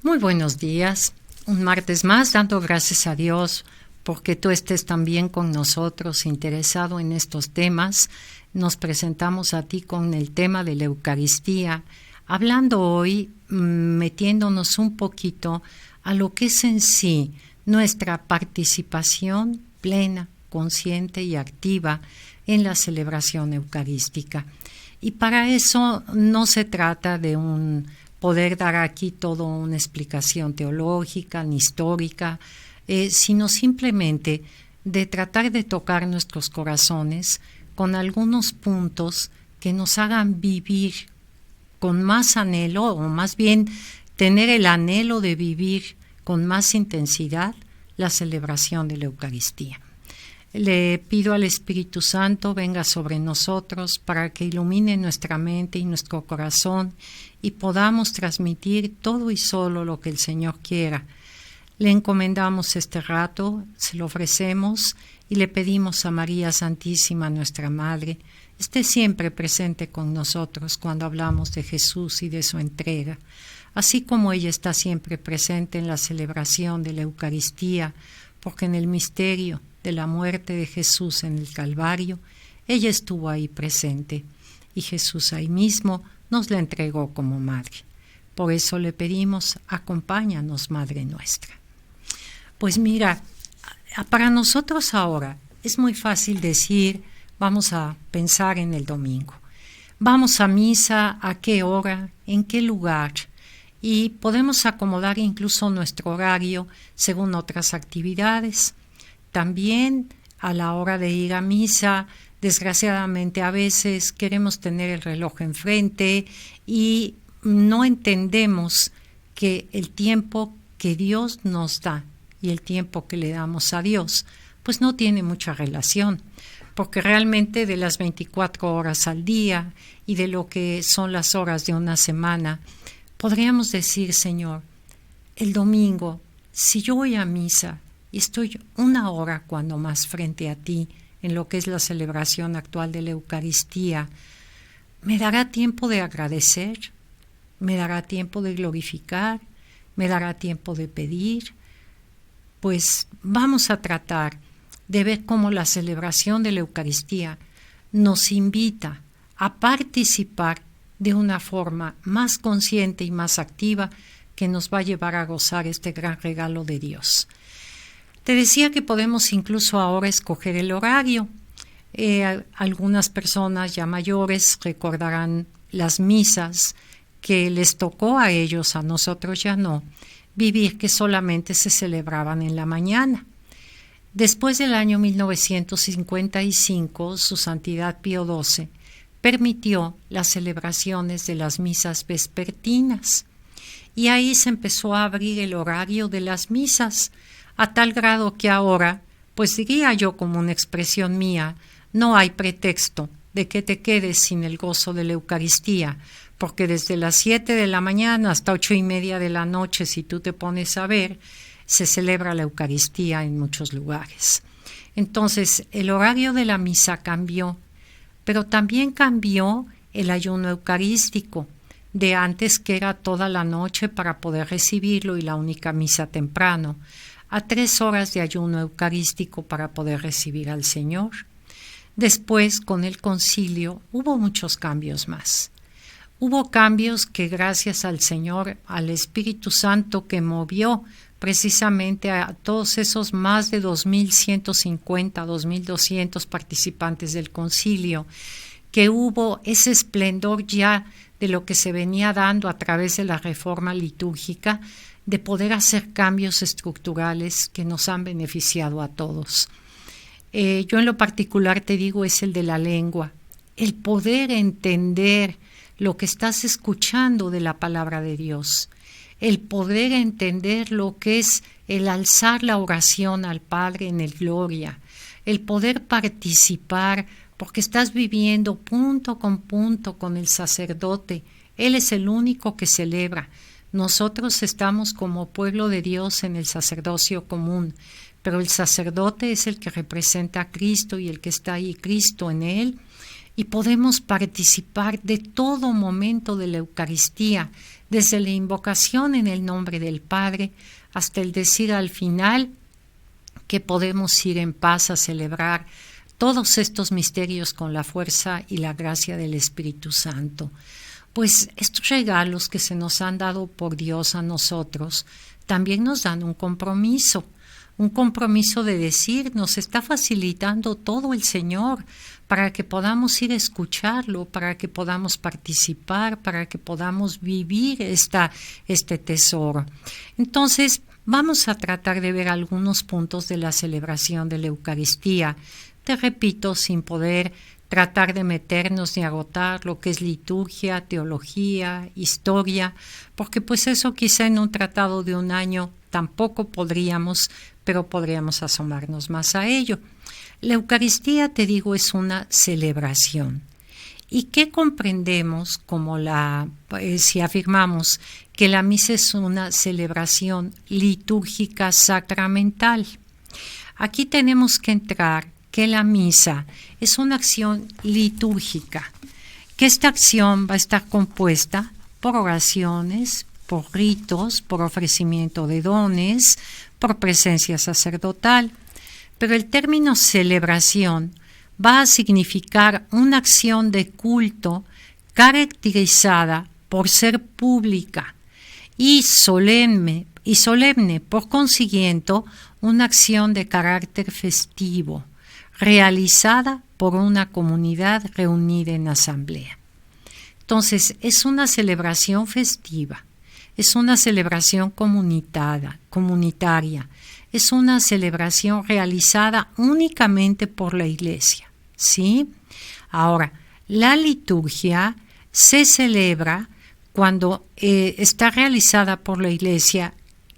Muy buenos días. Un martes más, dando gracias a Dios porque tú estés también con nosotros, interesado en estos temas. Nos presentamos a ti con el tema de la Eucaristía, hablando hoy, metiéndonos un poquito a lo que es en sí nuestra participación plena, consciente y activa en la celebración eucarística. Y para eso no se trata de poder dar aquí toda una explicación teológica ni histórica, sino simplemente de tratar de tocar nuestros corazones con algunos puntos que nos hagan vivir con más anhelo, o más bien tener el anhelo de vivir con más intensidad la celebración de la Eucaristía. Le pido al Espíritu Santo venga sobre nosotros para que ilumine nuestra mente y nuestro corazón y podamos transmitir todo y solo lo que el Señor quiera. Le encomendamos este rato, se lo ofrecemos y le pedimos a María Santísima, nuestra Madre, esté siempre presente con nosotros cuando hablamos de Jesús y de su entrega, así como ella está siempre presente en la celebración de la Eucaristía, porque en el misterio de la muerte de Jesús en el Calvario, ella estuvo ahí presente y Jesús ahí mismo nos la entregó como madre. Por eso le pedimos, acompáñanos, Madre nuestra. Pues mira, para nosotros ahora es muy fácil decir, vamos a pensar en el domingo. Vamos a misa, ¿a qué hora? ¿En qué lugar? Y podemos acomodar incluso nuestro horario según otras actividades. También a la hora de ir a misa, desgraciadamente a veces queremos tener el reloj enfrente y no entendemos que el tiempo que Dios nos da y el tiempo que le damos a Dios, pues no tiene mucha relación, porque realmente de las 24 horas al día y de lo que son las horas de una semana, podríamos decir, Señor, el domingo, si yo voy a misa y estoy una hora cuando más frente a ti en lo que es la celebración actual de la Eucaristía, ¿me dará tiempo de agradecer? ¿Me dará tiempo de glorificar? ¿Me dará tiempo de pedir? Pues vamos a tratar de ver cómo la celebración de la Eucaristía nos invita a participar de una forma más consciente y más activa que nos va a llevar a gozar este gran regalo de Dios. Te decía que podemos incluso ahora escoger el horario. Algunas personas ya mayores recordarán las misas que les tocó a ellos, a nosotros ya no, vivir que solamente se celebraban en la mañana. Después del año 1955, su Santidad Pío XII permitió las celebraciones de las misas vespertinas y ahí se empezó a abrir el horario de las misas, a tal grado que ahora, pues diría yo como una expresión mía, no hay pretexto de que te quedes sin el gozo de la Eucaristía, porque desde las 7 de la mañana hasta 8:30 de la noche, si tú te pones a ver, se celebra la Eucaristía en muchos lugares. Entonces, el horario de la misa cambió, pero también cambió el ayuno eucarístico, de antes que era toda la noche para poder recibirlo y la única misa temprano, a 3 horas de ayuno eucarístico para poder recibir al Señor. Después, con el concilio, hubo muchos cambios más. Hubo cambios que gracias al Señor, al Espíritu Santo que movió precisamente a todos esos más de 2.150, 2.200 participantes del concilio, que hubo ese esplendor ya de lo que se venía dando a través de la reforma litúrgica, de poder hacer cambios estructurales que nos han beneficiado a todos. Yo en lo particular te digo es el de la lengua, el poder entender lo que estás escuchando de la palabra de Dios, el poder entender lo que es el alzar la oración al Padre en el Gloria, el poder participar porque estás viviendo punto con el sacerdote. Él es el único que celebra. Nosotros estamos como pueblo de Dios en el sacerdocio común, pero el sacerdote es el que representa a Cristo y el que está ahí, Cristo en él, y podemos participar de todo momento de la Eucaristía, desde la invocación en el nombre del Padre hasta el decir al final que podemos ir en paz a celebrar todos estos misterios con la fuerza y la gracia del Espíritu Santo. Pues estos regalos que se nos han dado por Dios a nosotros también nos dan un compromiso de decir, nos está facilitando todo el Señor para que podamos ir a escucharlo, para que podamos participar, para que podamos vivir este tesoro. Entonces, vamos a tratar de ver algunos puntos de la celebración de la Eucaristía. Te repito, sin poder tratar de meternos ni agotar lo que es liturgia, teología, historia, porque pues eso quizá en un tratado de un año tampoco podríamos, pero podríamos asomarnos más a ello. La Eucaristía, te digo, es una celebración. ¿Y qué comprendemos como si afirmamos que la misa es una celebración litúrgica sacramental? Aquí tenemos que entrar que la misa es una acción litúrgica, que esta acción va a estar compuesta por oraciones, por ritos, por ofrecimiento de dones, por presencia sacerdotal. Pero el término celebración va a significar una acción de culto caracterizada por ser pública y solemne, por consiguiente, una acción de carácter festivo, realizada por una comunidad reunida en asamblea. Entonces, es una celebración festiva, es una celebración comunitaria, es una celebración realizada únicamente por la Iglesia, ¿sí? Ahora, la liturgia se celebra cuando está realizada por la Iglesia,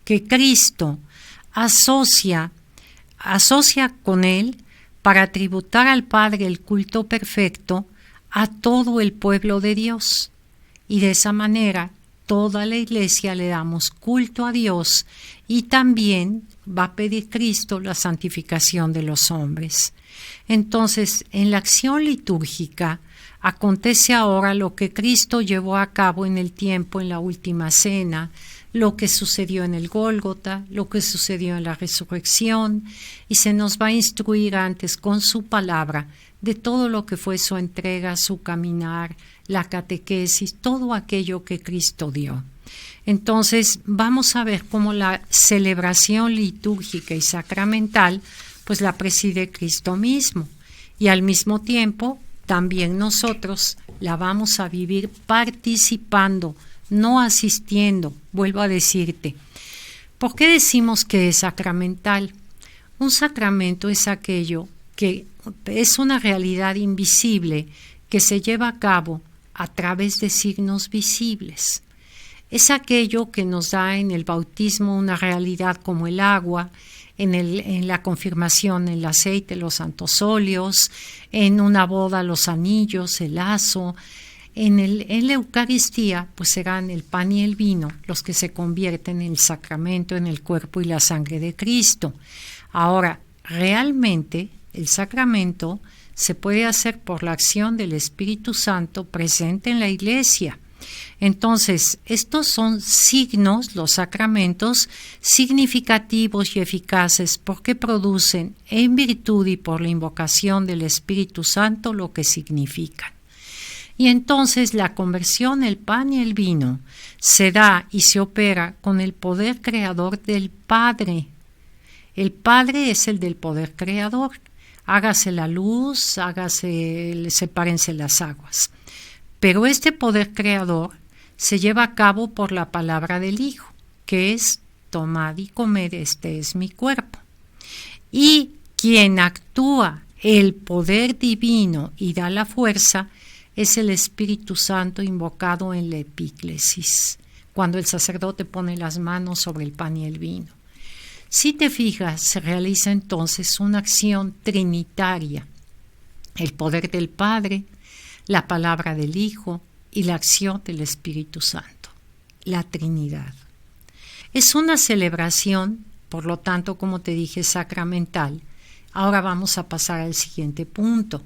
que Cristo asocia con él para tributar al Padre el culto perfecto a todo el pueblo de Dios. Y de esa manera, toda la Iglesia le damos culto a Dios y también va a pedir Cristo la santificación de los hombres. Entonces, en la acción litúrgica acontece ahora lo que Cristo llevó a cabo en el tiempo en la última cena, lo que sucedió en el Gólgota, lo que sucedió en la resurrección, y se nos va a instruir antes con su palabra de todo lo que fue su entrega, su caminar, la catequesis, todo aquello que Cristo dio. Entonces vamos a ver cómo la celebración litúrgica y sacramental pues la preside Cristo mismo, y al mismo tiempo también nosotros la vamos a vivir participando, no asistiendo. Vuelvo a decirte, ¿por qué decimos que es sacramental? Un sacramento es aquello que es una realidad invisible que se lleva a cabo a través de signos visibles. Es aquello que nos da en el bautismo una realidad como el agua, en la confirmación el aceite, los santos óleos, en una boda los anillos, el lazo. En la Eucaristía pues serán el pan y el vino los que se convierten en el sacramento, en el cuerpo y la sangre de Cristo. Ahora, realmente el sacramento se puede hacer por la acción del Espíritu Santo presente en la Iglesia. Entonces, estos son signos, los sacramentos, significativos y eficaces porque producen en virtud y por la invocación del Espíritu Santo lo que significan. Y entonces la conversión, el pan y el vino, se da y se opera con el poder creador del Padre. El Padre es el del poder creador. Hágase la luz, sepárense las aguas. Pero este poder creador se lleva a cabo por la palabra del Hijo, que es: tomad y comed, este es mi cuerpo. Y quien actúa el poder divino y da la fuerza es el Espíritu Santo invocado en la epíclesis, cuando el sacerdote pone las manos sobre el pan y el vino. Si te fijas, se realiza entonces una acción trinitaria: el poder del Padre, la palabra del Hijo y la acción del Espíritu Santo, la Trinidad. Es una celebración, por lo tanto, como te dije, sacramental. Ahora vamos a pasar al siguiente punto.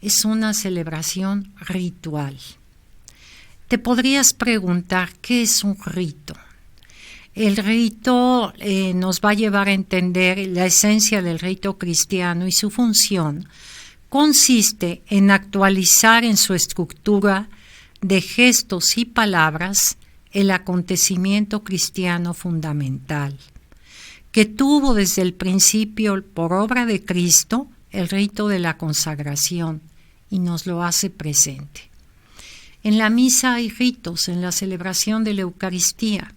es una celebración ritual. Te podrías preguntar, ¿qué es un rito? El rito nos va a llevar a entender la esencia del rito cristiano y su función consiste en actualizar en su estructura de gestos y palabras el acontecimiento cristiano fundamental, que tuvo desde el principio por obra de Cristo el rito de la consagración y nos lo hace presente. En la misa hay ritos en la celebración de la Eucaristía,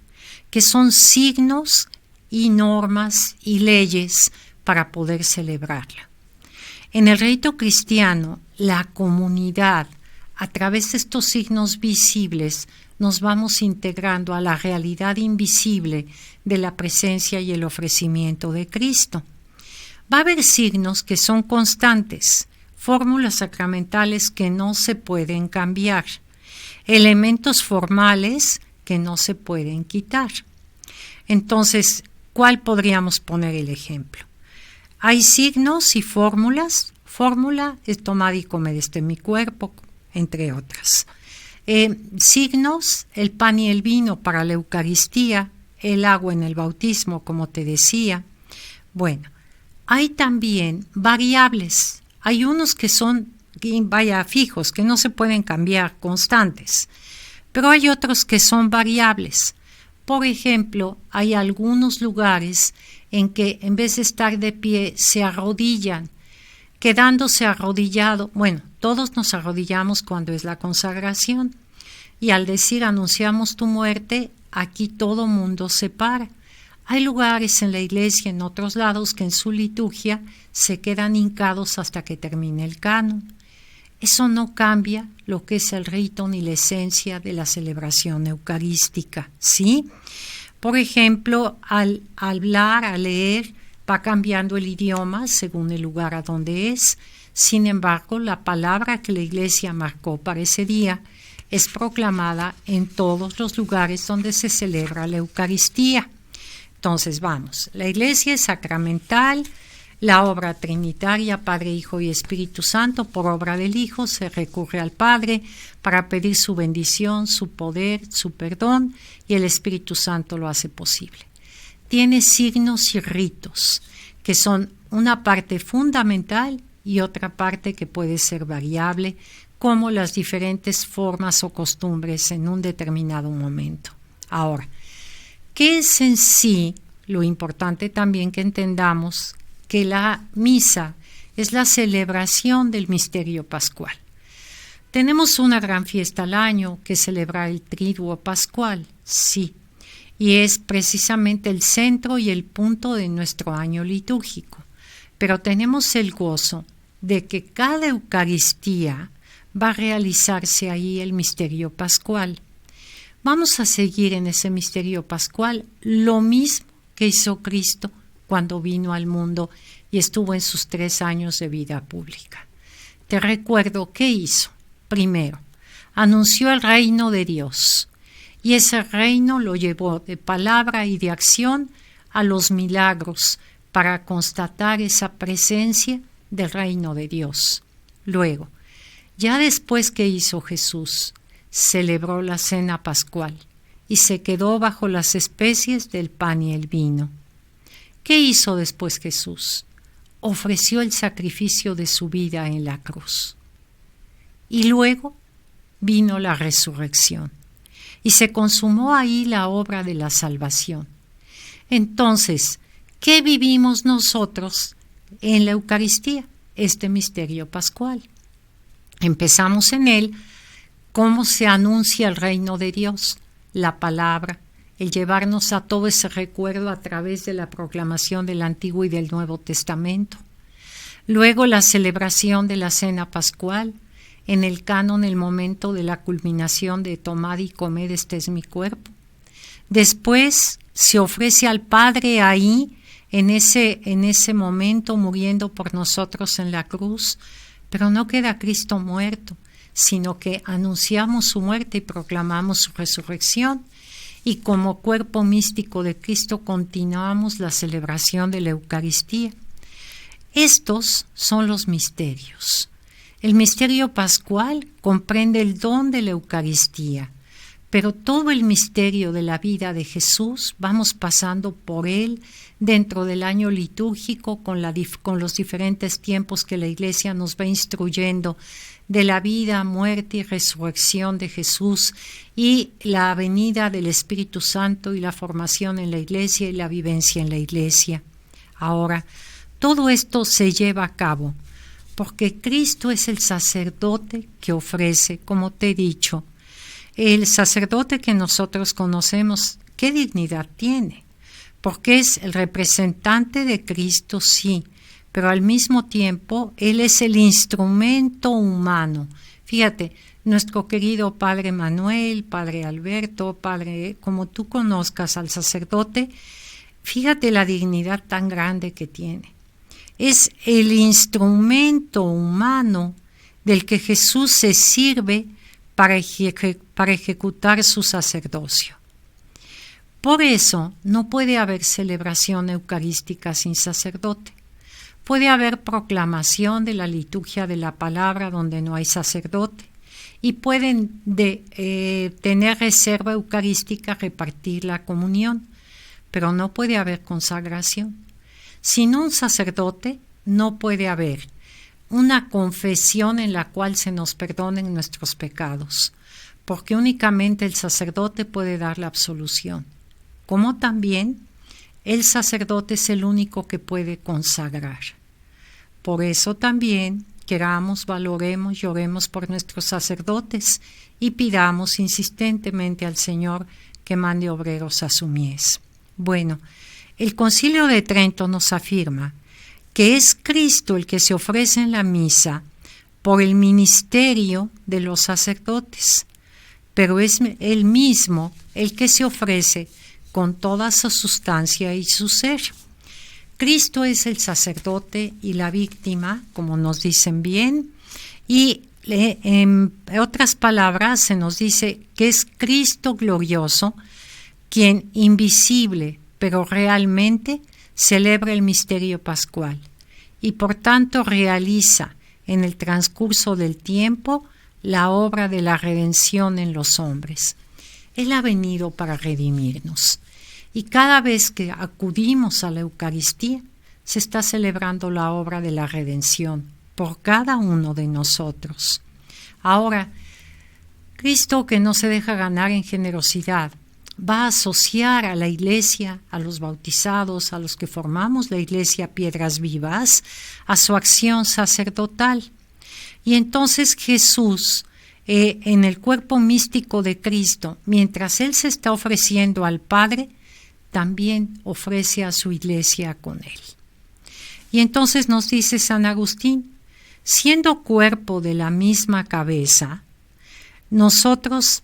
que son signos y normas y leyes para poder celebrarla. En el rito cristiano, la comunidad, a través de estos signos visibles, nos vamos integrando a la realidad invisible de la presencia y el ofrecimiento de Cristo. Va a haber signos que son constantes, fórmulas sacramentales que no se pueden cambiar, elementos formales que no se pueden quitar. Entonces, ¿cuál podríamos poner el ejemplo? Hay signos y fórmulas. Fórmula es tomar y comer mi cuerpo, entre otras. Signos, el pan y el vino para la Eucaristía, el agua en el bautismo, como te decía. Bueno, hay también variables. Hay unos que son, fijos, que no se pueden cambiar, constantes. Pero hay otros que son variables. Por ejemplo, hay algunos lugares en que en vez de estar de pie se arrodillan, quedándose arrodillado. Bueno, todos nos arrodillamos cuando es la consagración y al decir anunciamos tu muerte, aquí todo mundo se para. Hay lugares en la iglesia, en otros lados, que en su liturgia se quedan hincados hasta que termine el canon. Eso no cambia lo que es el rito ni la esencia de la celebración eucarística, ¿sí? Por ejemplo, al hablar, al leer, va cambiando el idioma según el lugar a donde es. Sin embargo, la palabra que la Iglesia marcó para ese día es proclamada en todos los lugares donde se celebra la Eucaristía. Entonces, vamos, la Iglesia es sacramental. La obra trinitaria, Padre, Hijo y Espíritu Santo, por obra del Hijo se recurre al Padre para pedir su bendición, su poder, su perdón, y el Espíritu Santo lo hace posible. Tiene signos y ritos, que son una parte fundamental y otra parte que puede ser variable, como las diferentes formas o costumbres en un determinado momento. Ahora, ¿qué es en sí? Lo importante también que entendamos que la misa es la celebración del misterio pascual. Tenemos una gran fiesta al año que celebra el Triduo Pascual, sí, y es precisamente el centro y el punto de nuestro año litúrgico. Pero tenemos el gozo de que cada Eucaristía va a realizarse ahí el misterio pascual. Vamos a seguir en ese misterio pascual lo mismo que hizo Cristo cuando vino al mundo y estuvo en sus 3 años de vida pública. Te recuerdo qué hizo. Primero, anunció el reino de Dios, y ese reino lo llevó de palabra y de acción a los milagros para constatar esa presencia del reino de Dios. Luego, ya después que hizo Jesús, celebró la cena pascual y se quedó bajo las especies del pan y el vino. ¿Qué hizo después Jesús? Ofreció el sacrificio de su vida en la cruz. Y luego vino la resurrección y se consumó ahí la obra de la salvación. Entonces, ¿qué vivimos nosotros en la Eucaristía? Este misterio pascual. Empezamos en él cómo se anuncia el reino de Dios, la palabra, el llevarnos a todo ese recuerdo a través de la proclamación del Antiguo y del Nuevo Testamento. Luego la celebración de la Cena Pascual, en el canon el momento de la culminación de tomad y comed, este es mi cuerpo. Después se ofrece al Padre ahí, en ese momento, muriendo por nosotros en la cruz, pero no queda Cristo muerto, sino que anunciamos su muerte y proclamamos su resurrección. Y como cuerpo místico de Cristo continuamos la celebración de la Eucaristía. Estos son los misterios. El misterio pascual comprende el don de la Eucaristía, pero todo el misterio de la vida de Jesús vamos pasando por él dentro del año litúrgico con los diferentes tiempos que la Iglesia nos va instruyendo de la vida, muerte y resurrección de Jesús y la venida del Espíritu Santo y la formación en la Iglesia y la vivencia en la Iglesia. Ahora, todo esto se lleva a cabo porque Cristo es el sacerdote que ofrece, como te he dicho. El sacerdote que nosotros conocemos, ¿qué dignidad tiene? Porque es el representante de Cristo, sí, pero al mismo tiempo Él es el instrumento humano. Fíjate, nuestro querido Padre Manuel, Padre Alberto, Padre, como tú conozcas al sacerdote, fíjate la dignidad tan grande que tiene. Es el instrumento humano del que Jesús se sirve para ejecutar su sacerdocio. Por eso no puede haber celebración eucarística sin sacerdote. Puede haber proclamación de la liturgia de la palabra donde no hay sacerdote y pueden tener reserva eucarística, repartir la comunión, pero no puede haber consagración. Sin un sacerdote no puede haber una confesión en la cual se nos perdonen nuestros pecados, porque únicamente el sacerdote puede dar la absolución, como también el sacerdote es el único que puede consagrar. Por eso también queramos, valoremos y oremos por nuestros sacerdotes y pidamos insistentemente al Señor que mande obreros a su mies. Bueno, el Concilio de Trento nos afirma que es Cristo el que se ofrece en la misa por el ministerio de los sacerdotes, pero es Él mismo el que se ofrece con toda su sustancia y su ser. Cristo es el sacerdote y la víctima, como nos dicen bien, y en otras palabras se nos dice que es Cristo glorioso quien invisible, pero realmente celebra el misterio pascual y por tanto realiza en el transcurso del tiempo la obra de la redención en los hombres. Él ha venido para redimirnos y cada vez que acudimos a la Eucaristía se está celebrando la obra de la redención por cada uno de nosotros. Ahora, Cristo, que no se deja ganar en generosidad, va a asociar a la Iglesia, a los bautizados, a los que formamos la Iglesia Piedras Vivas, a su acción sacerdotal. Y entonces Jesús, en el cuerpo místico de Cristo, mientras Él se está ofreciendo al Padre, también ofrece a su Iglesia con Él. Y entonces nos dice San Agustín, siendo cuerpo de la misma cabeza, nosotros...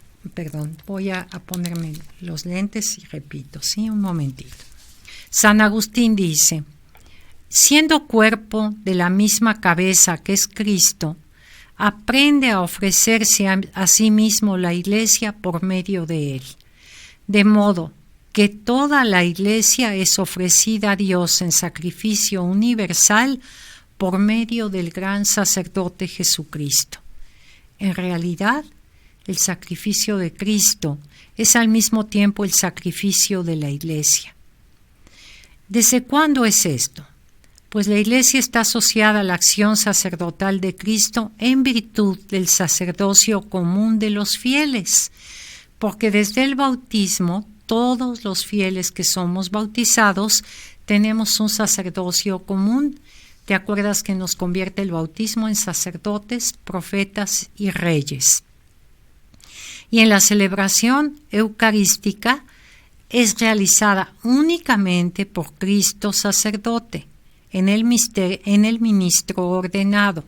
voy a ponerme los lentes y repito, sí, un momentito. San Agustín dice, siendo cuerpo de la misma cabeza que es Cristo, aprende a ofrecerse a sí mismo la Iglesia por medio de él, de modo que toda la Iglesia es ofrecida a Dios en sacrificio universal por medio del gran sacerdote Jesucristo. En realidad, el sacrificio de Cristo es al mismo tiempo el sacrificio de la Iglesia. ¿Desde cuándo es esto? Pues la Iglesia está asociada a la acción sacerdotal de Cristo en virtud del sacerdocio común de los fieles, porque desde el bautismo todos los fieles que somos bautizados tenemos un sacerdocio común. ¿Te acuerdas que nos convierte el bautismo en sacerdotes, profetas y reyes? Y en la celebración eucarística es realizada únicamente por Cristo sacerdote, en el ministro ordenado,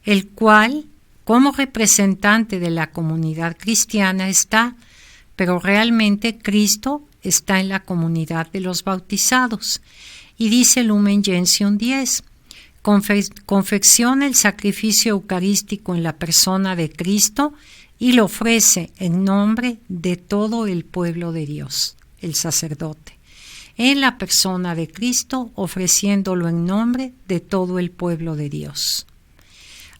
el cual, como representante de la comunidad cristiana está, pero realmente Cristo está en la comunidad de los bautizados. Y dice Lumen Gentium 10, confecciona el sacrificio eucarístico en la persona de Cristo y lo ofrece en nombre de todo el pueblo de Dios, el sacerdote, en la persona de Cristo, ofreciéndolo en nombre de todo el pueblo de Dios.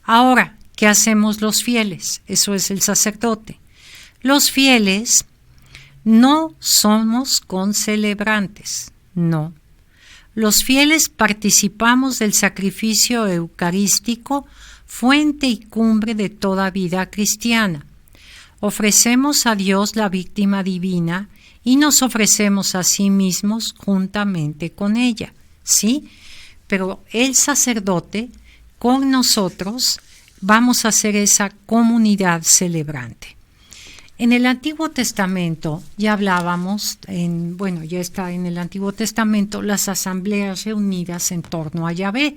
Ahora, ¿qué hacemos los fieles? Eso es el sacerdote. Los fieles no somos concelebrantes, no. Los fieles participamos del sacrificio eucarístico, fuente y cumbre de toda vida cristiana. Ofrecemos a Dios la víctima divina y nos ofrecemos a sí mismos juntamente con ella, ¿sí? Pero el sacerdote, con nosotros, vamos a ser esa comunidad celebrante. En el Antiguo Testamento ya hablábamos, ya está en el Antiguo Testamento, las asambleas reunidas en torno a Yahvé.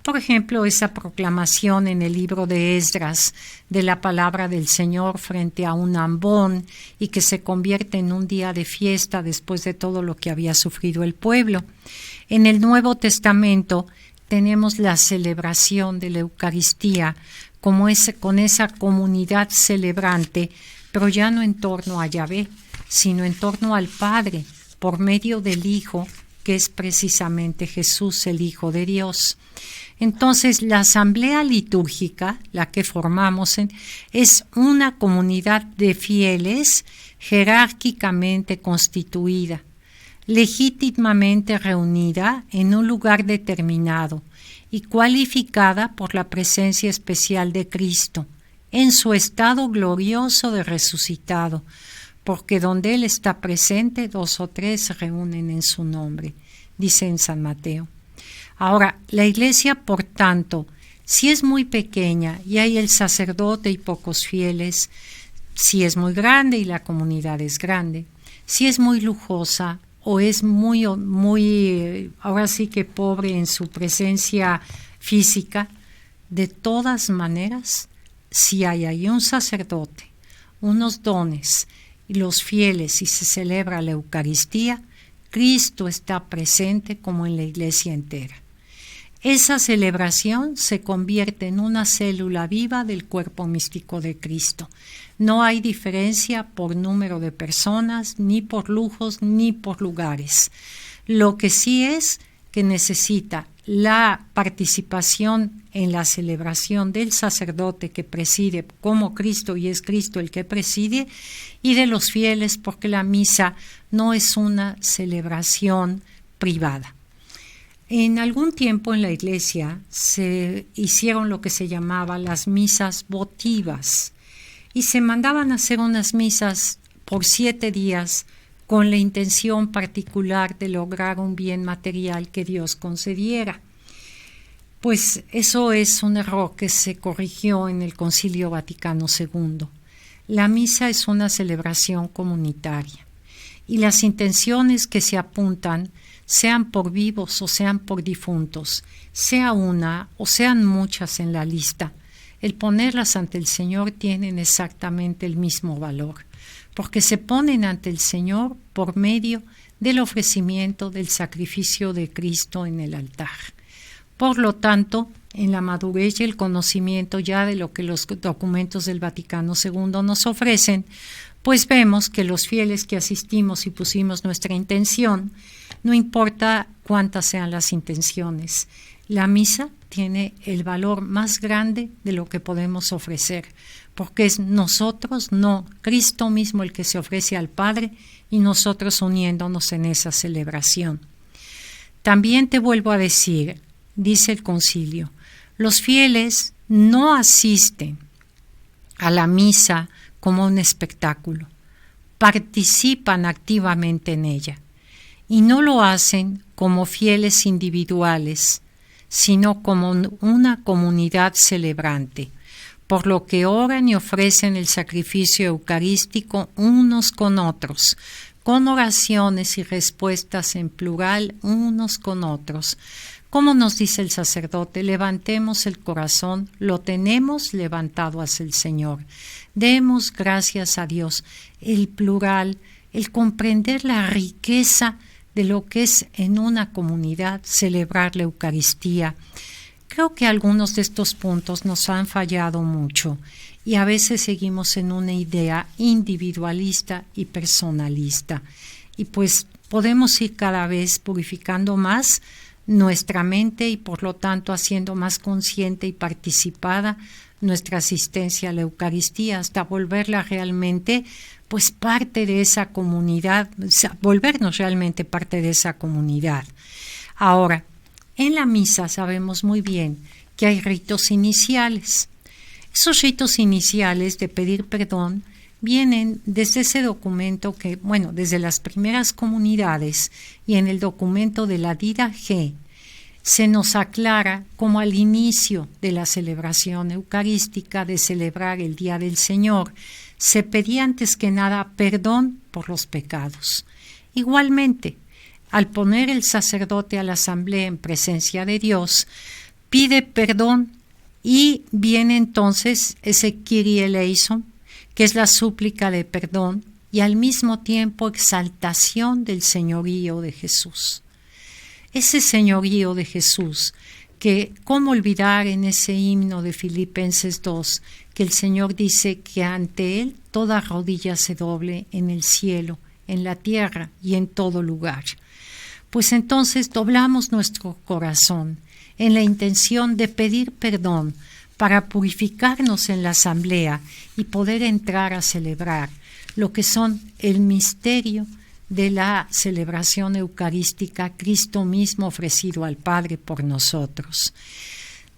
Por ejemplo, esa proclamación en el libro de Esdras de la palabra del Señor frente a un ambón y que se convierte en un día de fiesta después de todo lo que había sufrido el pueblo. En el Nuevo Testamento tenemos la celebración de la Eucaristía con esa comunidad celebrante, pero ya no en torno a Yahvé, sino en torno al Padre, por medio del Hijo, que es precisamente Jesús, el Hijo de Dios. Entonces, la asamblea litúrgica, la que formamos, es una comunidad de fieles jerárquicamente constituida, legítimamente reunida en un lugar determinado y cualificada por la presencia especial de Cristo, en su estado glorioso de resucitado, porque donde Él está presente, 2 o 3 se reúnen en su nombre, dice en San Mateo. Ahora, la Iglesia, por tanto, si es muy pequeña y hay el sacerdote y pocos fieles, si es muy grande y la comunidad es grande, si es muy lujosa o es muy, ahora sí que pobre en su presencia física, de todas maneras, si hay ahí un sacerdote, unos dones y los fieles y se celebra la Eucaristía, Cristo está presente como en la Iglesia entera. Esa celebración se convierte en una célula viva del cuerpo místico de Cristo. No hay diferencia por número de personas, ni por lujos, ni por lugares. Lo que sí es que necesita la participación en la celebración del sacerdote que preside como Cristo y es Cristo el que preside, y de los fieles, porque la misa no es una celebración privada. En algún tiempo en la Iglesia se hicieron lo que se llamaba las misas votivas y se mandaban a hacer unas misas por 7 días con la intención particular de lograr un bien material que Dios concediera. Pues eso es un error que se corrigió en el Concilio Vaticano II. La misa es una celebración comunitaria y las intenciones que se apuntan, sean por vivos o sean por difuntos, sea una o sean muchas en la lista, el ponerlas ante el Señor tienen exactamente el mismo valor, porque se ponen ante el Señor por medio del ofrecimiento del sacrificio de Cristo en el altar. Por lo tanto, en la madurez y el conocimiento ya de lo que los documentos del Vaticano II nos ofrecen, pues vemos que los fieles que asistimos y pusimos nuestra intención, no importa cuántas sean las intenciones, la misa tiene el valor más grande de lo que podemos ofrecer, porque es nosotros, no Cristo mismo el que se ofrece al Padre y nosotros uniéndonos en esa celebración. También te vuelvo a decir, dice el concilio, los fieles no asisten a la misa como un espectáculo, participan activamente en ella y no lo hacen como fieles individuales, sino como una comunidad celebrante, por lo que oran y ofrecen el sacrificio eucarístico unos con otros, con oraciones y respuestas en plural unos con otros. Como nos dice el sacerdote, levantemos el corazón, lo tenemos levantado hacia el Señor. Demos gracias a Dios. El plural, el comprender la riqueza de lo que es en una comunidad celebrar la Eucaristía. Creo que algunos de estos puntos nos han fallado mucho y a veces seguimos en una idea individualista y personalista. Y pues podemos ir cada vez purificando más nuestra mente y por lo tanto haciendo más consciente y participada nuestra asistencia a la Eucaristía hasta volverla realmente pues parte de esa comunidad, o sea, volvernos realmente parte de esa comunidad. Ahora, en la misa sabemos muy bien que hay ritos iniciales. Esos ritos iniciales de pedir perdón vienen desde ese documento que, bueno, desde las primeras comunidades y en el documento de la Didache se nos aclara como al inicio de la celebración eucarística, de celebrar el Día del Señor, se pedía antes que nada perdón por los pecados. Igualmente, al poner el sacerdote a la asamblea en presencia de Dios, pide perdón y viene entonces ese Kyrie eleison, que es la súplica de perdón y al mismo tiempo exaltación del señorío de Jesús. Ese señorío de Jesús, que cómo olvidar en ese himno de Filipenses 2, que el Señor dice que ante Él toda rodilla se doble en el cielo, en la tierra y en todo lugar. Pues entonces doblamos nuestro corazón en la intención de pedir perdón para purificarnos en la asamblea y poder entrar a celebrar lo que son el misterio de la celebración eucarística, Cristo mismo ofrecido al Padre por nosotros.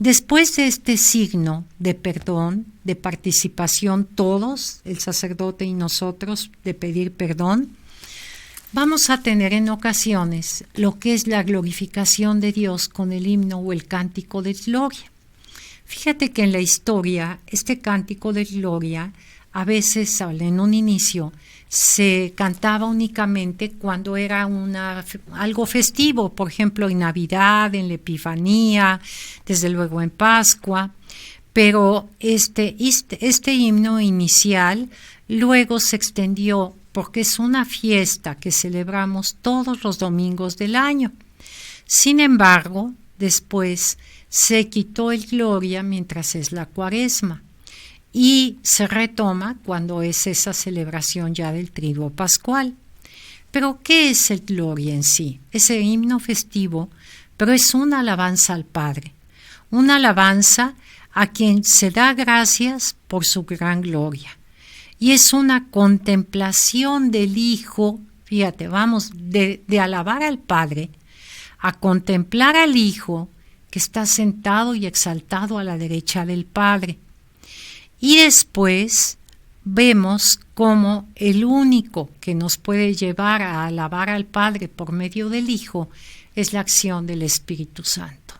Después de este signo de perdón, de participación todos, el sacerdote y nosotros, de pedir perdón, vamos a tener en ocasiones lo que es la glorificación de Dios con el himno o el cántico de gloria. Fíjate que en la historia, este cántico de gloria, a veces en un inicio, se cantaba únicamente cuando era algo festivo, por ejemplo en Navidad, en la Epifanía, desde luego en Pascua, pero este himno inicial luego se extendió porque es una fiesta que celebramos todos los domingos del año. Sin embargo, después se quitó el Gloria mientras es la Cuaresma y se retoma cuando es esa celebración ya del Triduo Pascual. Pero ¿qué es el Gloria en sí? Ese himno festivo, pero es una alabanza al Padre, una alabanza a quien se da gracias por su gran gloria. Y es una contemplación del Hijo, fíjate, vamos, de alabar al Padre, a contemplar al Hijo que está sentado y exaltado a la derecha del Padre. Y después vemos cómo el único que nos puede llevar a alabar al Padre por medio del Hijo es la acción del Espíritu Santo.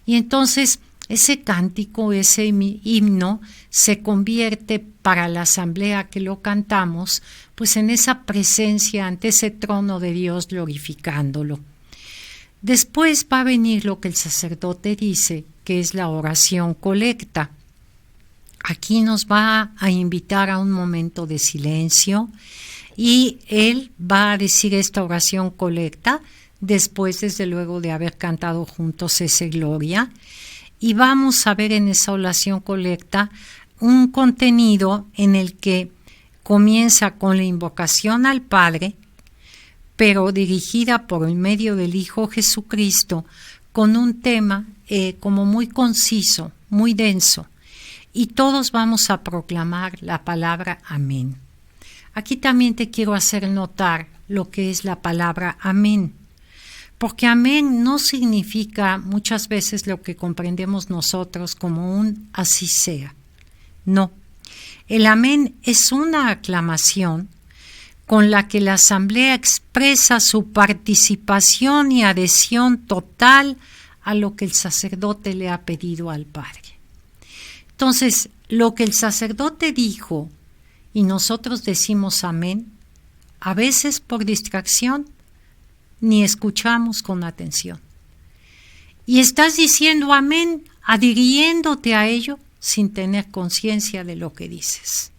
Y entonces ese cántico, ese himno, se convierte para la asamblea que lo cantamos, pues en esa presencia ante ese trono de Dios glorificándolo. Después va a venir lo que el sacerdote dice, que es la oración colecta. Aquí nos va a invitar a un momento de silencio y él va a decir esta oración colecta después, desde luego, de haber cantado juntos ese Gloria. Y vamos a ver en esa oración colecta un contenido en el que comienza con la invocación al Padre, pero dirigida por el medio del Hijo Jesucristo, con un tema como muy conciso, muy denso. Y todos vamos a proclamar la palabra amén. Aquí también te quiero hacer notar lo que es la palabra amén. Porque amén no significa muchas veces lo que comprendemos nosotros como un así sea. No, el amén es una aclamación con la que la asamblea expresa su participación y adhesión total a lo que el sacerdote le ha pedido al Padre. Entonces, lo que el sacerdote dijo y nosotros decimos amén, a veces por distracción, ni escuchamos con atención. Y estás diciendo amén, adhiriéndote a ello sin tener conciencia de lo que dices.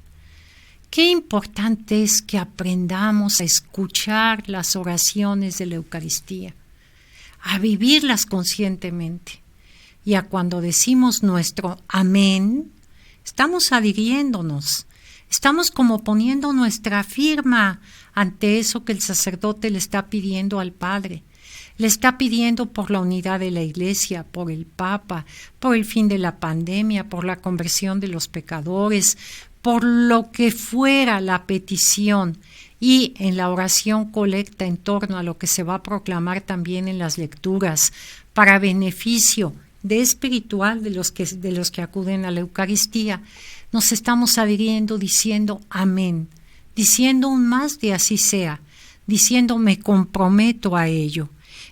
Qué importante es que aprendamos a escuchar las oraciones de la Eucaristía, a vivirlas conscientemente. Y a cuando decimos nuestro amén, estamos adhiriéndonos, estamos como poniendo nuestra firma ante eso que el sacerdote le está pidiendo al Padre. Le está pidiendo por la unidad de la Iglesia, por el Papa, por el fin de la pandemia, por la conversión de los pecadores, por lo que fuera la petición. Y en la oración colecta en torno a lo que se va a proclamar también en las lecturas, para beneficio de espiritual de los que acuden a la Eucaristía, nos estamos adhiriendo diciendo amén, diciendo un más de así sea, diciendo me comprometo a ello.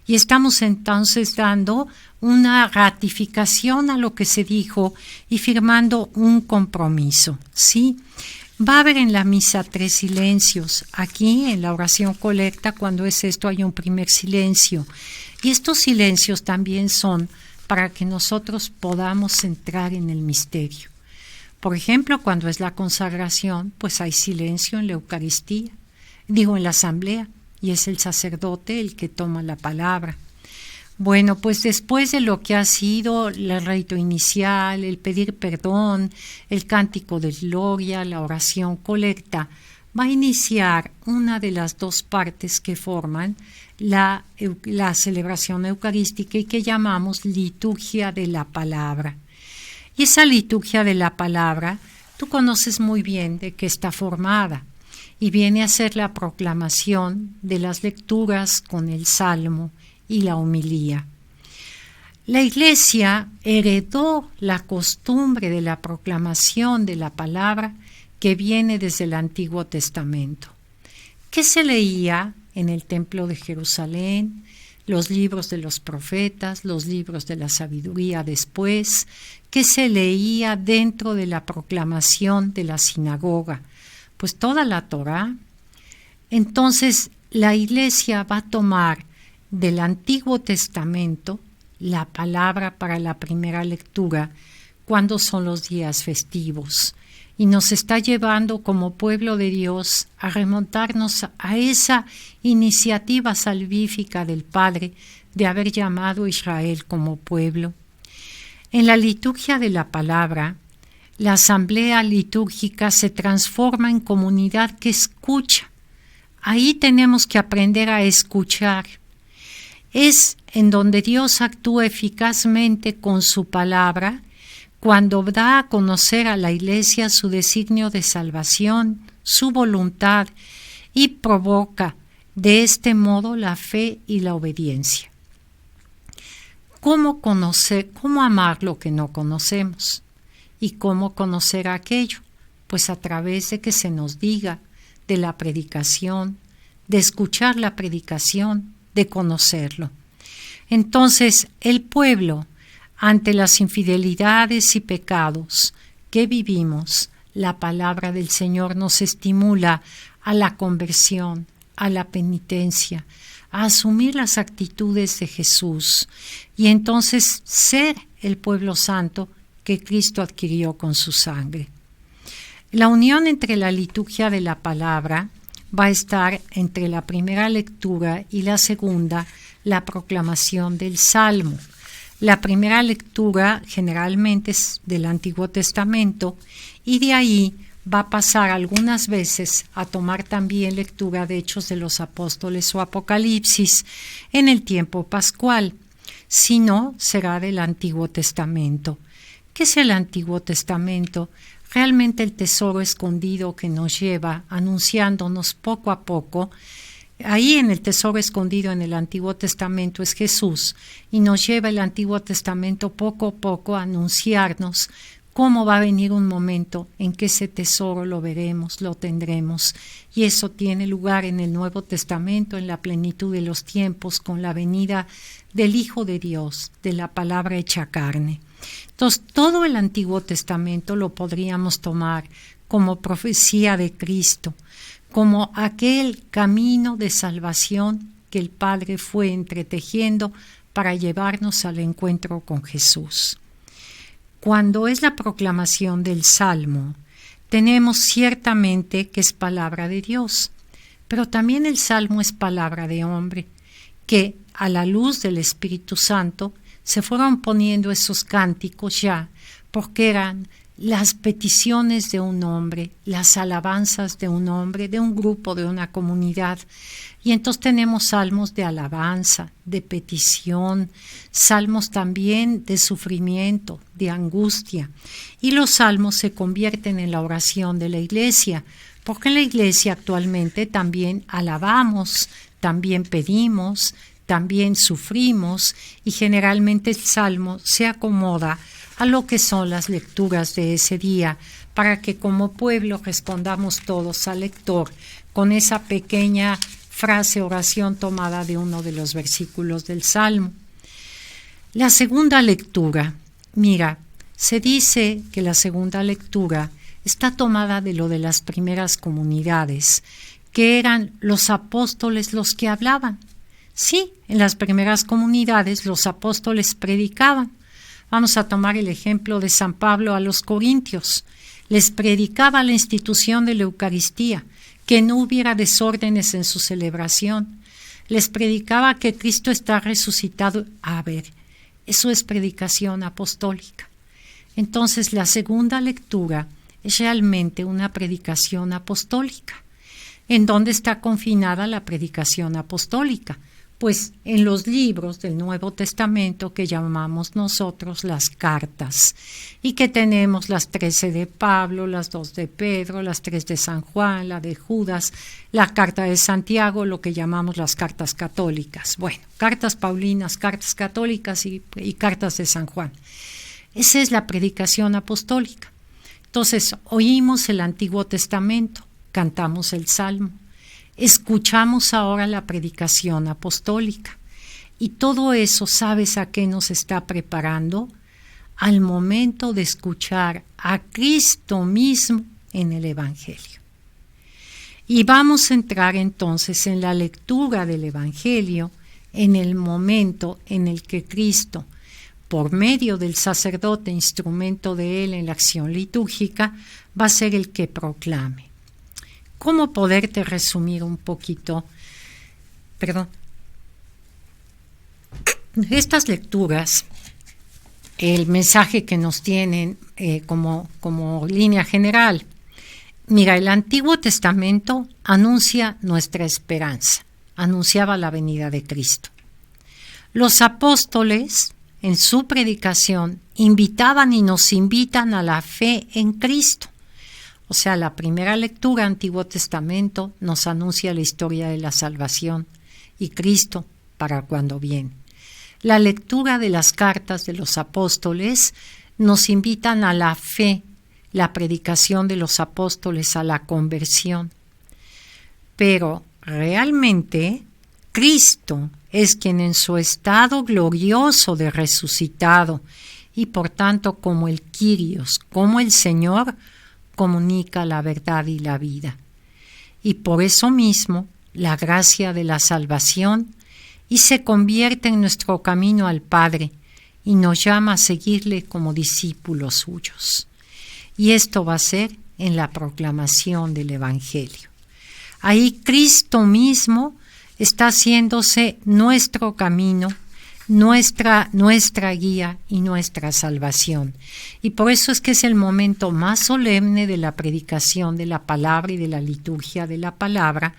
Y estamos entonces dando una ratificación a lo que se dijo y firmando un compromiso, ¿sí? Va a haber en la misa 3 silencios. Aquí en la oración colecta, cuando es esto, hay un primer silencio. Y estos silencios también son para que nosotros podamos entrar en el misterio. Por ejemplo, cuando es la consagración, pues hay silencio en la Eucaristía, en la asamblea, y es el sacerdote el que toma la palabra. Bueno, pues después de lo que ha sido el rito inicial, el pedir perdón, el cántico de gloria, la oración colecta, va a iniciar una de las 2 partes que forman la celebración eucarística y que llamamos liturgia de la palabra. Y esa liturgia de la palabra, tú conoces muy bien de qué está formada, y viene a ser la proclamación de las lecturas con el salmo y la homilía. La Iglesia heredó la costumbre de la proclamación de la palabra que viene desde el Antiguo Testamento. ¿Qué se leía en el Templo de Jerusalén? Los libros de los profetas, los libros de la sabiduría después, ¿qué se leía dentro de la proclamación de la sinagoga? Pues toda la Torá. Entonces la Iglesia va a tomar del Antiguo Testamento la palabra para la primera lectura cuando son los días festivos, y nos está llevando como pueblo de Dios a remontarnos a esa iniciativa salvífica del Padre de haber llamado a Israel como pueblo. En la liturgia de la palabra, la asamblea litúrgica se transforma en comunidad que escucha. Ahí tenemos que aprender a escuchar. Es en donde Dios actúa eficazmente con su palabra cuando da a conocer a la Iglesia su designio de salvación, su voluntad, y provoca de este modo la fe y la obediencia. ¿Cómo conocer, cómo amar lo que no conocemos? ¿Y cómo conocer aquello? Pues a través de que se nos diga, de la predicación, de escuchar la predicación, de conocerlo. Entonces, el pueblo, ante las infidelidades y pecados que vivimos, la palabra del Señor nos estimula a la conversión, a la penitencia, a asumir las actitudes de Jesús y entonces ser el pueblo santo que Cristo adquirió con su sangre. La unión entre la liturgia de la palabra va a estar entre la primera lectura y la segunda, la proclamación del Salmo. La primera lectura generalmente es del Antiguo Testamento y de ahí va a pasar algunas veces a tomar también lectura de Hechos de los Apóstoles o Apocalipsis en el tiempo pascual. Si no, será del Antiguo Testamento. ¿Qué es el Antiguo Testamento? Realmente el tesoro escondido que nos lleva anunciándonos poco a poco. Ahí en el tesoro escondido en el Antiguo Testamento es Jesús y nos lleva el Antiguo Testamento poco a poco a anunciarnos cómo va a venir un momento en que ese tesoro lo veremos, lo tendremos, y eso tiene lugar en el Nuevo Testamento, en la plenitud de los tiempos, con la venida del Hijo de Dios, de la palabra hecha carne. Entonces, todo el Antiguo Testamento lo podríamos tomar como profecía de Cristo, como aquel camino de salvación que el Padre fue entretejiendo para llevarnos al encuentro con Jesús. Cuando es la proclamación del Salmo, tenemos ciertamente que es palabra de Dios, pero también el Salmo es palabra de hombre, que a la luz del Espíritu Santo se fueron poniendo esos cánticos ya, porque eran las peticiones de un hombre, las alabanzas de un hombre, de un grupo, de una comunidad. Y entonces tenemos salmos de alabanza, de petición, salmos también de sufrimiento, de angustia. Y los salmos se convierten en la oración de la iglesia, porque en la iglesia actualmente también alabamos, también pedimos, también sufrimos, y generalmente el salmo se acomoda a lo que son las lecturas de ese día, para que como pueblo respondamos todos al lector con esa pequeña frase, oración tomada de uno de los versículos del Salmo. La segunda lectura, mira, se dice que la segunda lectura está tomada de lo de las primeras comunidades, que eran los apóstoles los que hablaban. Sí, en las primeras comunidades los apóstoles predicaban. Vamos a tomar el ejemplo de San Pablo a los Corintios. Les predicaba la institución de la Eucaristía, que no hubiera desórdenes en su celebración. Les predicaba que Cristo está resucitado. A ver, eso es predicación apostólica. Entonces, la segunda lectura es realmente una predicación apostólica. ¿En dónde está confinada la predicación apostólica? Pues en los libros del Nuevo Testamento que llamamos nosotros las cartas, y que tenemos las 13 de Pablo, las 2 de Pedro, las 3 de San Juan, la de Judas, la carta de Santiago, lo que llamamos las cartas católicas. Bueno, cartas paulinas, cartas católicas y cartas de San Juan. Esa es la predicación apostólica. Entonces, oímos el Antiguo Testamento, cantamos el Salmo, escuchamos ahora la predicación apostólica, y todo eso, ¿sabes a qué nos está preparando? Al momento de escuchar a Cristo mismo en el Evangelio. Y vamos a entrar entonces en la lectura del Evangelio en el momento en el que Cristo, por medio del sacerdote, instrumento de él en la acción litúrgica, va a ser el que proclame. ¿Cómo poderte resumir un poquito? Estas lecturas, el mensaje que nos tienen como línea general. Mira, el Antiguo Testamento anuncia nuestra esperanza, anunciaba la venida de Cristo. Los apóstoles, en su predicación, invitaban y nos invitan a la fe en Cristo. O sea, la primera lectura, Antiguo Testamento, nos anuncia la historia de la salvación y Cristo para cuando viene. La lectura de las cartas de los apóstoles nos invitan a la fe, la predicación de los apóstoles a la conversión. Pero realmente Cristo es quien en su estado glorioso de resucitado y por tanto como el Kyrios, como el Señor, comunica la verdad y la vida. Y por eso mismo, la gracia de la salvación y se convierte en nuestro camino al Padre y nos llama a seguirle como discípulos suyos. Y esto va a ser en la proclamación del Evangelio. Ahí Cristo mismo está haciéndose nuestro camino, nuestra guía y nuestra salvación. Y por eso es que es el momento más solemne de la predicación de la palabra y de la liturgia de la palabra.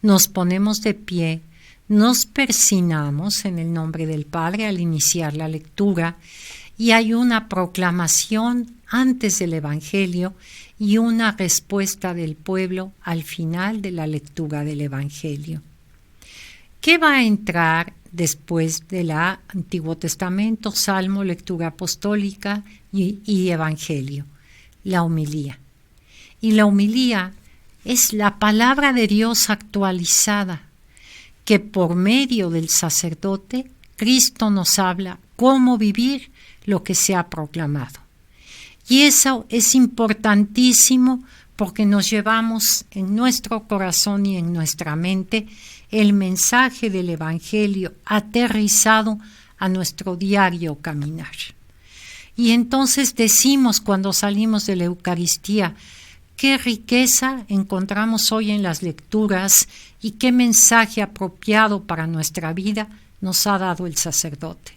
Nos ponemos de pie, nos persignamos en el nombre del Padre al iniciar la lectura, y hay una proclamación antes del Evangelio y una respuesta del pueblo al final de la lectura del Evangelio. ¿Qué va a entrar después del Antiguo Testamento, Salmo, lectura apostólica y Evangelio? La homilía. Y la homilía es la palabra de Dios actualizada, que por medio del sacerdote, Cristo nos habla cómo vivir lo que se ha proclamado. Y eso es importantísimo porque nos llevamos en nuestro corazón y en nuestra mente el mensaje del Evangelio aterrizado a nuestro diario caminar. Y entonces decimos cuando salimos de la Eucaristía, qué riqueza encontramos hoy en las lecturas y qué mensaje apropiado para nuestra vida nos ha dado el sacerdote.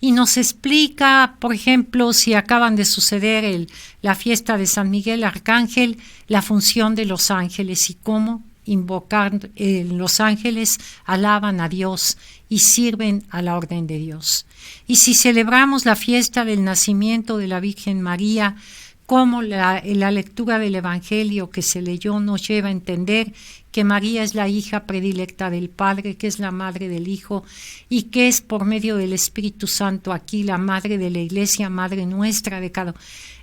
y nos explica, por ejemplo, si acaban de suceder la fiesta de San Miguel Arcángel, la función de los ángeles y cómo invocar los ángeles alaban a Dios y sirven a la orden de Dios. Y si celebramos la fiesta del nacimiento de la Virgen María, cómo la lectura del Evangelio que se leyó nos lleva a entender que María es la hija predilecta del Padre, que es la madre del Hijo y que es por medio del Espíritu Santo aquí la madre de la Iglesia, madre nuestra de cada.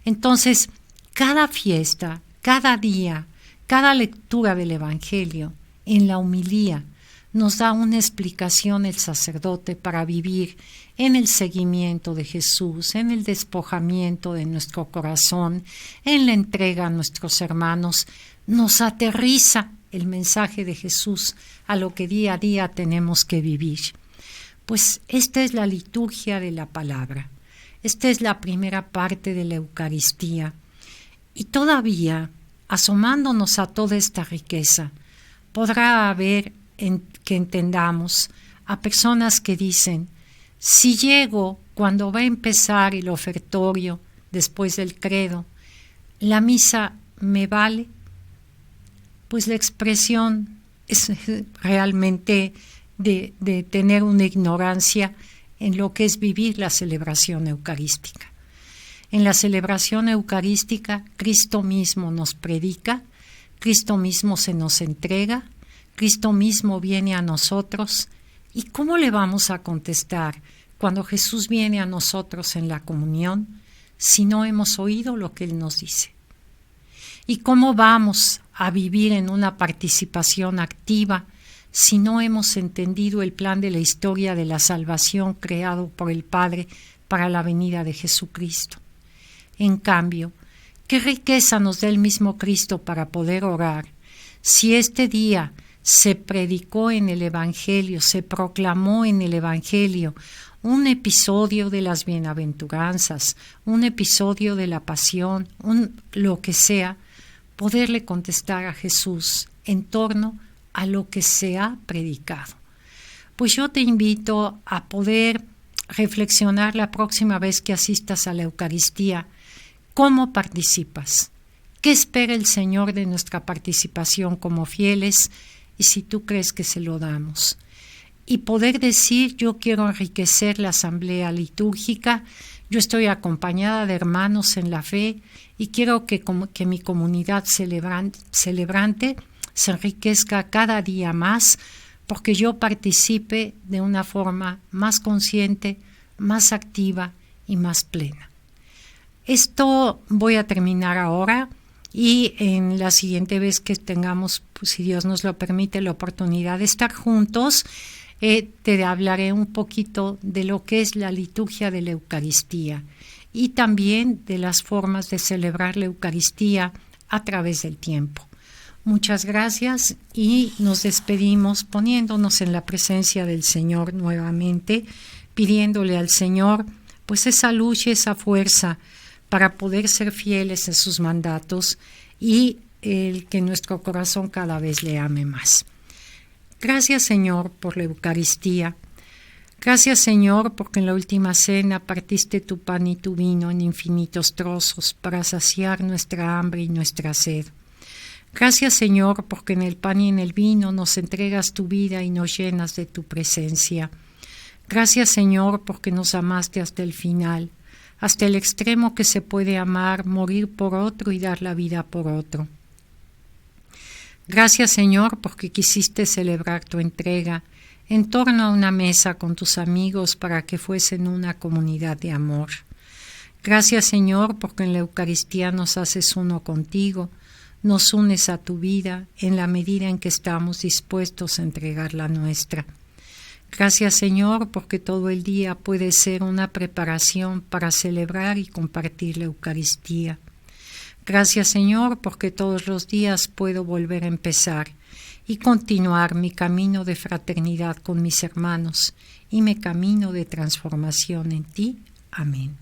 Entonces, cada fiesta, cada día, cada lectura del Evangelio en la homilía nos da una explicación el sacerdote para vivir en el seguimiento de Jesús, en el despojamiento de nuestro corazón, en la entrega a nuestros hermanos. Nos aterriza el mensaje de Jesús a lo que día a día tenemos que vivir. Pues esta es la liturgia de la palabra. Esta es la primera parte de la Eucaristía. Y todavía, asomándonos a toda esta riqueza, podrá haber que entendamos a personas que dicen, si llego cuando va a empezar el ofertorio después del credo, ¿la misa me vale? Pues la expresión es realmente de tener una ignorancia en lo que es vivir la celebración eucarística. En la celebración eucarística, Cristo mismo nos predica, Cristo mismo se nos entrega, Cristo mismo viene a nosotros. ¿Y cómo le vamos a contestar cuando Jesús viene a nosotros en la comunión si no hemos oído lo que Él nos dice? ¿Y cómo vamos a vivir en una participación activa si no hemos entendido el plan de la historia de la salvación creado por el Padre para la venida de Jesucristo? En cambio, ¿qué riqueza nos da el mismo Cristo para poder orar si este día se predicó en el Evangelio, se proclamó en el Evangelio un episodio de las bienaventuranzas, un episodio de la pasión, lo que sea, poderle contestar a Jesús en torno a lo que se ha predicado? Pues yo te invito a poder reflexionar la próxima vez que asistas a la Eucaristía. ¿Cómo participas? ¿Qué espera el Señor de nuestra participación como fieles? Y si tú crees que se lo damos. Y poder decir, yo quiero enriquecer la asamblea litúrgica, yo estoy acompañada de hermanos en la fe y quiero que mi comunidad celebrante se enriquezca cada día más porque yo participe de una forma más consciente, más activa y más plena. Esto voy a terminar ahora. Y en la siguiente vez que tengamos, pues, si Dios nos lo permite, la oportunidad de estar juntos, te hablaré un poquito de lo que es la liturgia de la Eucaristía y también de las formas de celebrar la Eucaristía a través del tiempo. Muchas gracias y nos despedimos poniéndonos en la presencia del Señor nuevamente, pidiéndole al Señor pues esa luz y esa fuerza para poder ser fieles en sus mandatos y el que nuestro corazón cada vez le ame más. Gracias, Señor, por la Eucaristía. Gracias, Señor, porque en la última cena partiste tu pan y tu vino en infinitos trozos para saciar nuestra hambre y nuestra sed. Gracias, Señor, porque en el pan y en el vino nos entregas tu vida y nos llenas de tu presencia. Gracias, Señor, porque nos amaste hasta el final, hasta el extremo que se puede amar, morir por otro y dar la vida por otro. Gracias, Señor, porque quisiste celebrar tu entrega en torno a una mesa con tus amigos para que fuesen una comunidad de amor. Gracias, Señor, porque en la Eucaristía nos haces uno contigo, nos unes a tu vida en la medida en que estamos dispuestos a entregar la nuestra. Gracias, Señor, porque todo el día puede ser una preparación para celebrar y compartir la Eucaristía. Gracias, Señor, porque todos los días puedo volver a empezar y continuar mi camino de fraternidad con mis hermanos y mi camino de transformación en ti. Amén.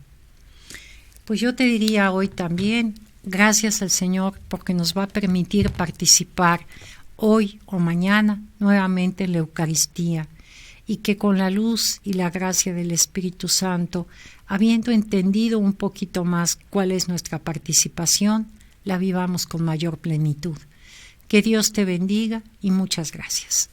Pues yo te diría hoy también, gracias al Señor porque nos va a permitir participar hoy o mañana nuevamente en la Eucaristía. y que con la luz y la gracia del Espíritu Santo, habiendo entendido un poquito más cuál es nuestra participación, la vivamos con mayor plenitud. Que Dios te bendiga y muchas gracias.